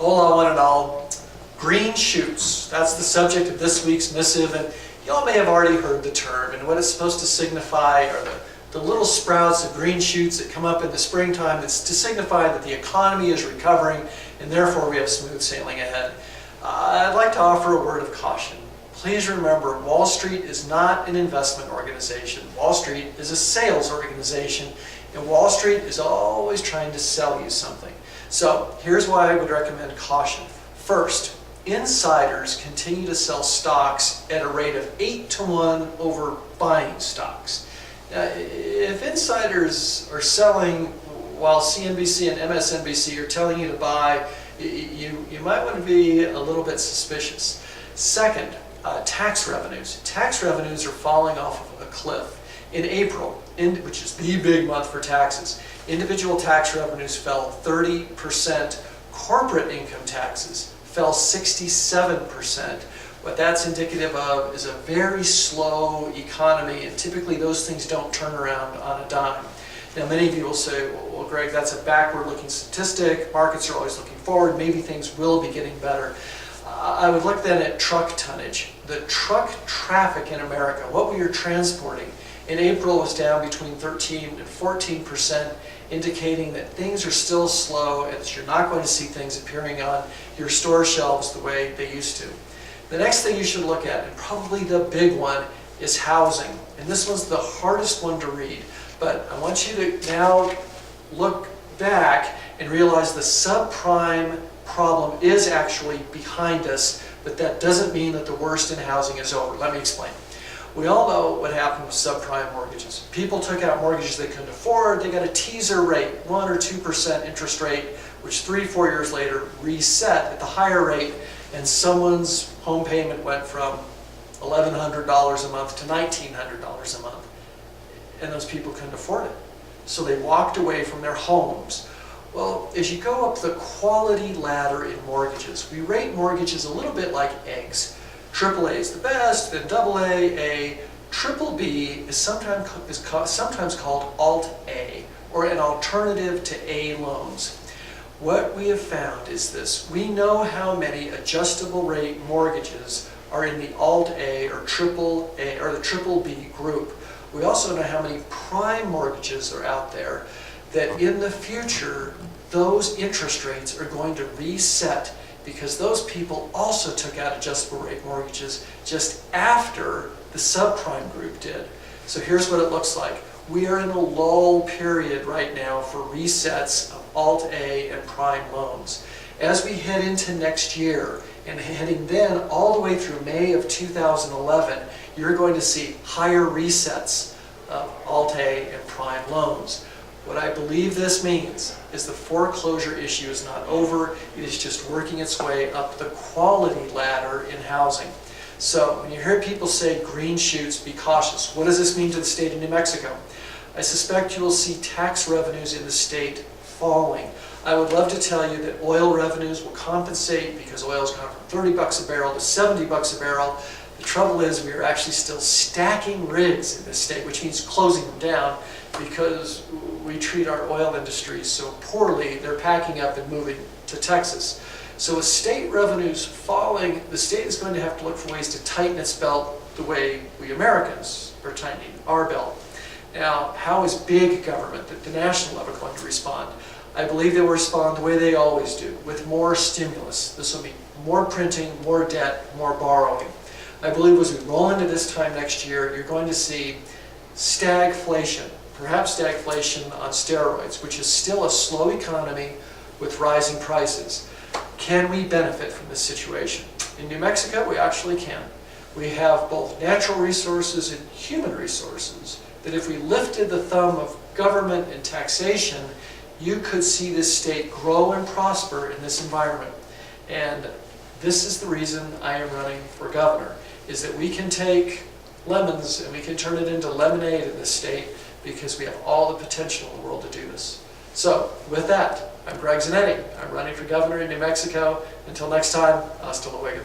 Hola one and all. Green shoots. That's the subject of this week's missive, and you all may have already heard the term, and what it's supposed to signify are the little sprouts of green shoots that come up in the springtime. It's to signify that the economy is recovering and therefore we have smooth sailing ahead. I'd like to offer a word of caution. Please remember, Wall Street is not an investment organization. Wall Street is a sales organization, and Wall Street is always trying to sell you something. So here's why I would recommend caution. First, insiders continue to sell stocks at a rate of 8-to-1 over buying stocks. Now, if insiders are selling while CNBC and MSNBC are telling you to buy, you might want to be a little bit suspicious. Second, tax revenues. Tax revenues are falling off of a cliff. In April, which is the big month for taxes, individual tax revenues fell 30%. Corporate income taxes fell 67%. What that's indicative of is a very slow economy, and typically those things don't turn around on a dime. Now, many of you will say, well, Greg, that's a backward-looking statistic. Markets are always looking forward. Maybe things will be getting better. I would look then at truck tonnage. The truck traffic in America, what we are transporting, in April was down between 13 and 14%, indicating that things are still slow and that you're not going to see things appearing on your store shelves the way they used to. The next thing you should look at, and probably the big one, is housing. And this one's the hardest one to read. But I want you to now look back and realize the subprime problem is actually behind us, but that doesn't mean that the worst in housing is over. Let me explain. We all know what happened with subprime mortgages. People took out mortgages they couldn't afford. They got a teaser rate, 1 or 2% interest rate, which 3-4 years later reset at the higher rate, and someone's home payment went from $1,100 a month to $1,900 a month. And those people couldn't afford it. So they walked away from their homes. Well, as you go up the quality ladder in mortgages, we rate mortgages a little bit like eggs. AAA is the best, then AA, A. Triple B is sometimes called Alt-A, or an alternative to A loans. What we have found is this. We know how many adjustable rate mortgages are in the Alt-A or Triple-A or the Triple B group. We also know how many prime mortgages are out there, that in the future those interest rates are going to reset because those people also took out adjustable rate mortgages just after the subprime group did. So here's what it looks like. We are in a lull period right now for resets of Alt-A and prime loans. As we head into next year, and heading then all the way through May of 2011, you're going to see higher resets of Alt-A and prime loans. What I believe this means is the foreclosure issue is not over. It is just working its way up the quality ladder in housing. So when you hear people say green shoots, be cautious. What does this mean to the state of New Mexico? I suspect you will see tax revenues in the state falling. I would love to tell you that oil revenues will compensate because oil's gone from 30 bucks a barrel to 70 bucks a barrel. The trouble is we are actually still stacking rigs in this state, which means closing them down because we treat our oil industry so poorly, they're packing up and moving to Texas. So with state revenues falling, the state is going to have to look for ways to tighten its belt the way we Americans are tightening our belt. Now, how is big government at the national level going to respond? I believe they will respond the way they always do, with more stimulus. This will be more printing, more debt, more borrowing. I believe as we roll into this time next year, you're going to see stagflation, perhaps stagflation on steroids, which is still a slow economy with rising prices. Can we benefit from this situation? In New Mexico, we actually can. We have both natural resources and human resources that if we lifted the thumb of government and taxation, you could see this state grow and prosper in this environment. And this is the reason I am running for governor, is that we can take lemons and we can turn it into lemonade in this state because we have all the potential in the world to do this. So with that, I'm Greg Zanetti. I'm running for governor in New Mexico. Until next time, hasta luego.